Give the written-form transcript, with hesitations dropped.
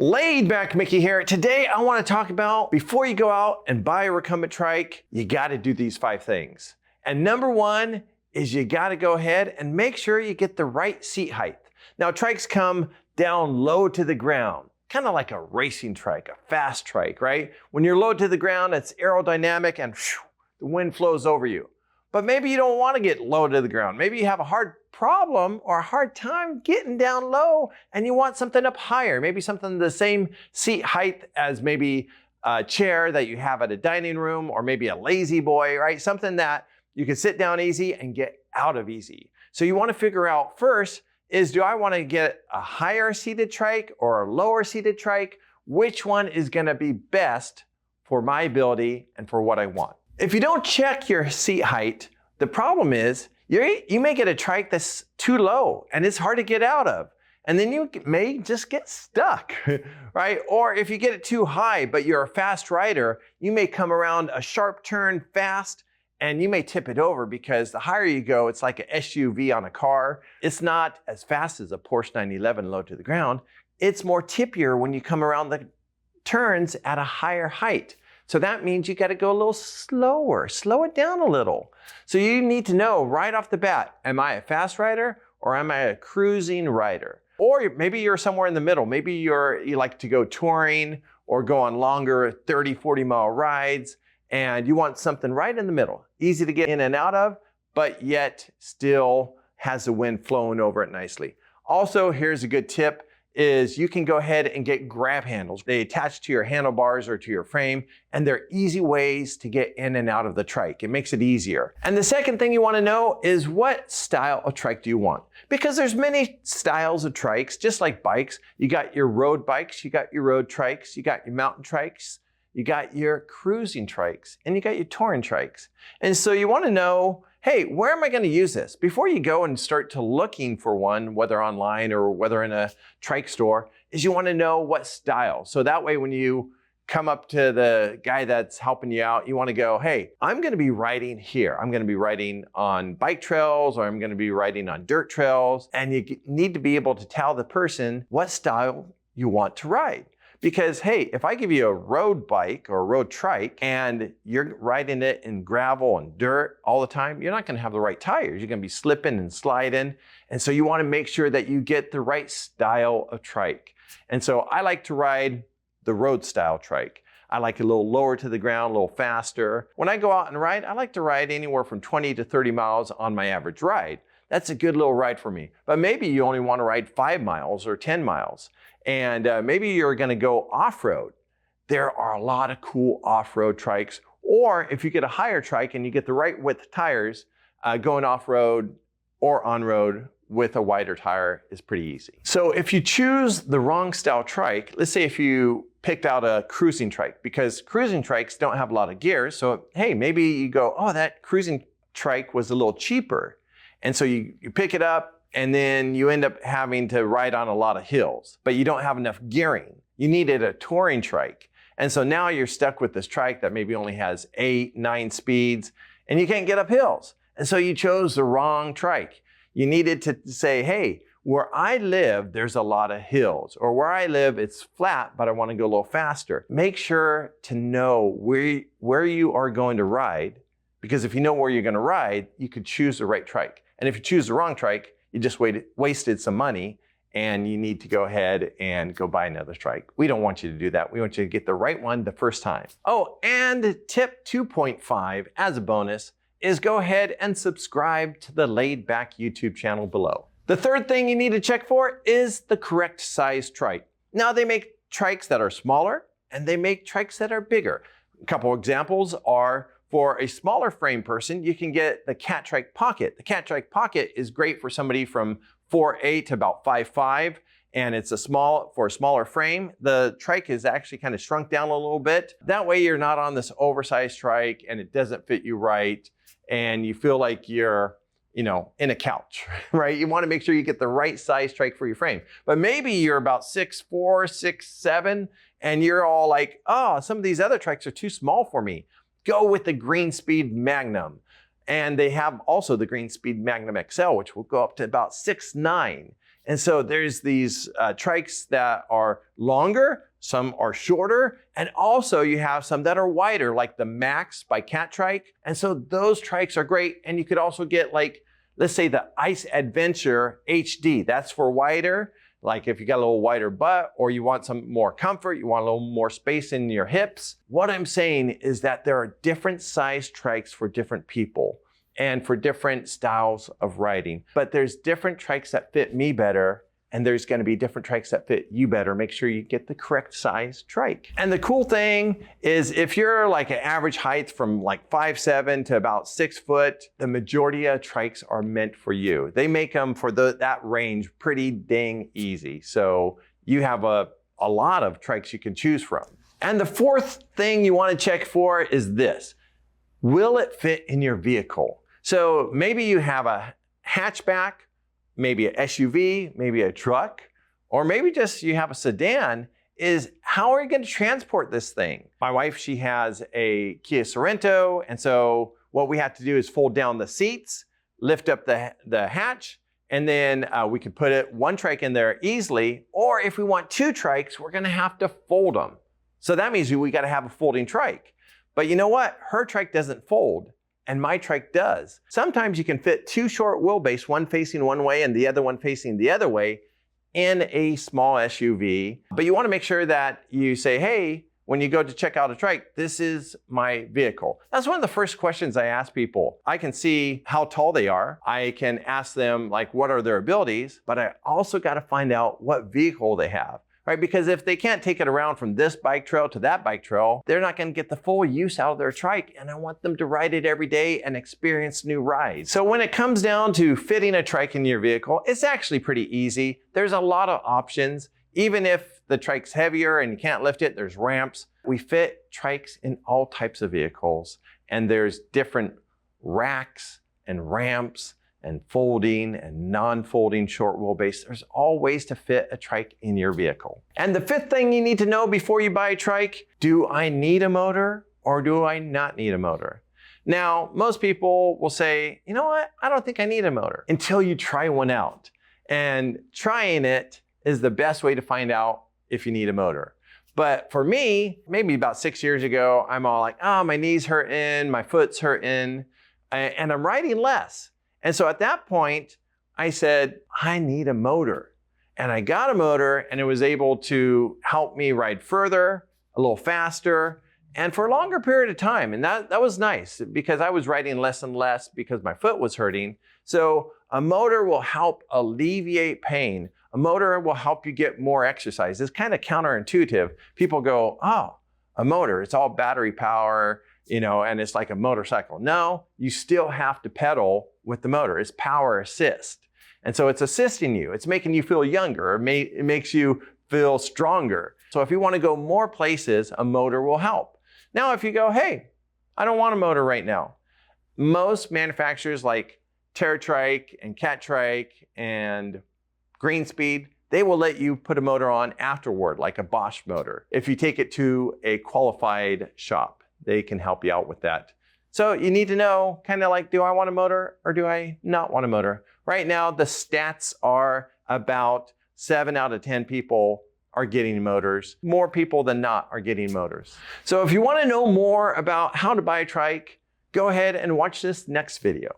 Laid back Mickey here. Today I want to talk about before you go out and buy a recumbent trike, you got to do these 5 things. And number 1 is you got to go ahead and make sure you get the right seat height. Now trikes come down low to the ground, kind of like a racing trike, a fast trike, right? When you're low to the ground, it's aerodynamic and the wind flows over you. But maybe you don't want to get low to the ground. Maybe you have a hard problem or a hard time getting down low and you want something up higher. Maybe something the same seat height as maybe a chair that you have at a dining room, or maybe a lazy boy, right? Something that you can sit down easy and get out of easy. So you want to figure out first is, do I want to get a higher seated trike or a lower seated trike? Which one is going to be best for my ability and for what I want? If you don't check your seat height, the problem is you may get a trike that's too low and it's hard to get out of. And then you may just get stuck, right? Or if you get it too high, but you're a fast rider, you may come around a sharp turn fast and you may tip it over, because the higher you go, it's like an SUV on a car. It's not as fast as a Porsche 911 low to the ground. It's more tippier when you come around the turns at a higher height. So that means you got to go a little slower, slow it down a little. So you need to know right off the bat, am I a fast rider or am I a cruising rider? Or maybe you're somewhere in the middle. Maybe you like to go touring or go on longer 30, 40 mile rides, and you want something right in the middle, easy to get in and out of, but yet still has the wind flowing over it nicely. Also, here's a good tip, is you can go ahead and get grab handles. They attach to your handlebars or to your frame, and they're easy ways to get in and out of the trike. It makes it easier. And the second thing you want to know is, what style of trike do you want? Because there's many styles of trikes, just like bikes. You got your road bikes, you got your road trikes, you got your mountain trikes, you got your cruising trikes, and you got your touring trikes. And so you want to know, hey, where am I going to use this? Before you go and start to looking for one, whether online or whether in a trike store, is you want to know what style. So that way when you come up to the guy that's helping you out, you want to go, hey, I'm going to be riding here. I'm going to be riding on bike trails, or I'm going to be riding on dirt trails. And you need to be able to tell the person what style you want to ride. Because, hey, if I give you a road bike or a road trike and you're riding it in gravel and dirt all the time, you're not going to have the right tires. You're going to be slipping and sliding. And so you want to make sure that you get the right style of trike. And so I like to ride the road style trike. I like a little lower to the ground, a little faster. When I go out and ride, I like to ride anywhere from 20 to 30 miles on my average ride. That's a good little ride for me. But maybe you only want to ride 5 miles or 10 miles. And maybe you're going to go off-road. There are a lot of cool off-road trikes. Or if you get a higher trike and you get the right width tires, going off-road or on-road with a wider tire is pretty easy. So if you choose the wrong style trike, let's say if you picked out a cruising trike, because cruising trikes don't have a lot of gears. So hey, maybe you go, oh, that cruising trike was a little cheaper. And so you pick it up, and then you end up having to ride on a lot of hills, but you don't have enough gearing. You needed a touring trike. And so now you're stuck with this trike that maybe only has 8, 9 speeds, and you can't get up hills. And so you chose the wrong trike. You needed to say, hey, where I live, there's a lot of hills, or where I live, it's flat, but I want to go a little faster. Make sure to know where you are going to ride, because if you know where you're going to ride, you could choose the right trike. And if you choose the wrong trike, you just wasted some money, and you need to go ahead and go buy another trike. We don't want you to do that. We want you to get the right one the first time. Oh, and tip 2.5 as a bonus is, go ahead and subscribe to the Laid Back YouTube channel below. The third thing you need to check for is the correct size trike. Now, they make trikes that are smaller and they make trikes that are bigger. A couple examples are, for a smaller frame person, you can get the Cat Trike Pocket. The Cat Trike Pocket is great for somebody from 4'8" to about 5'5", and it's for a smaller frame. The trike is actually kind of shrunk down a little bit. That way you're not on this oversized trike and it doesn't fit you right, and you feel like you're, in a couch, right? You want to make sure you get the right size trike for your frame. But maybe you're about 6'4", 6'7", and you're all like, oh, some of these other trikes are too small for me. Go with the Greenspeed Magnum. And they have also the Greenspeed Magnum XL, which will go up to about 6'9". And so there's these trikes that are longer, some are shorter, and also you have some that are wider, like the Max by Trike. And so those trikes are great. And you could also get like, let's say the Ice Adventure HD. That's for wider, like if you got a little wider butt or you want some more comfort, you want a little more space in your hips. What I'm saying is that there are different size trikes for different people and for different styles of riding. But there's different trikes that fit me better, and there's gonna be different trikes that fit you better. Make sure you get the correct size trike. And the cool thing is if you're like an average height from like 5'7" to about 6 foot, the majority of trikes are meant for you. They make them for that range pretty dang easy. So you have a lot of trikes you can choose from. And the fourth thing you wanna check for is this. Will it fit in your vehicle? So maybe you have a hatchback, maybe an SUV, maybe a truck, or maybe just you have a sedan. Is how are you going to transport this thing? My wife, she has a Kia Sorento, and so what we have to do is fold down the seats, lift up the hatch, and then we can put one trike in there easily, or if we want 2 trikes, we're going to have to fold them. So that means we got to have a folding trike. But you know what? Her trike doesn't fold, and my trike does. Sometimes you can fit 2 short wheelbase, one facing one way and the other one facing the other way, in a small SUV. But you want to make sure that you say, hey, when you go to check out a trike, this is my vehicle. That's one of the first questions I ask people. I can see how tall they are. I can ask them, like, what are their abilities? But I also got to find out what vehicle they have. Right? Because if they can't take it around from this bike trail to that bike trail, they're not going to get the full use out of their trike. And I want them to ride it every day and experience new rides. So when it comes down to fitting a trike in your vehicle, it's actually pretty easy. There's a lot of options. Even if the trike's heavier and you can't lift it, there's ramps. We fit trikes in all types of vehicles. And there's different racks and ramps and folding and non-folding short wheelbase. There's all ways to fit a trike in your vehicle. And the fifth thing you need to know before you buy a trike, do I need a motor or do I not need a motor? Now, most people will say, you know what? I don't think I need a motor until you try one out. And trying it is the best way to find out if you need a motor. But for me, maybe about 6 years ago, I'm all like, oh, my knee's hurting, my foot's hurting, and I'm riding less. And so at that point, I said, I need a motor. And I got a motor, and it was able to help me ride further, a little faster, and for a longer period of time. And that was nice because I was riding less and less because my foot was hurting. So a motor will help alleviate pain. A motor will help you get more exercise. It's kind of counterintuitive. People go, oh, a motor, it's all battery power, and it's like a motorcycle. No, you still have to pedal with the motor. It's power assist. And so it's assisting you. It's making you feel younger. It makes you feel stronger. So if you want to go more places, a motor will help. Now, if you go, hey, I don't want a motor right now. Most manufacturers like Trike and Trike and Greenspeed, they will let you put a motor on afterward, like a Bosch motor. If you take it to a qualified shop, they can help you out with that. So you need to know, kind of like, do I want a motor or do I not want a motor? Right now, the stats are about 7 out of 10 people are getting motors. More people than not are getting motors. So if you want to know more about how to buy a trike, go ahead and watch this next video.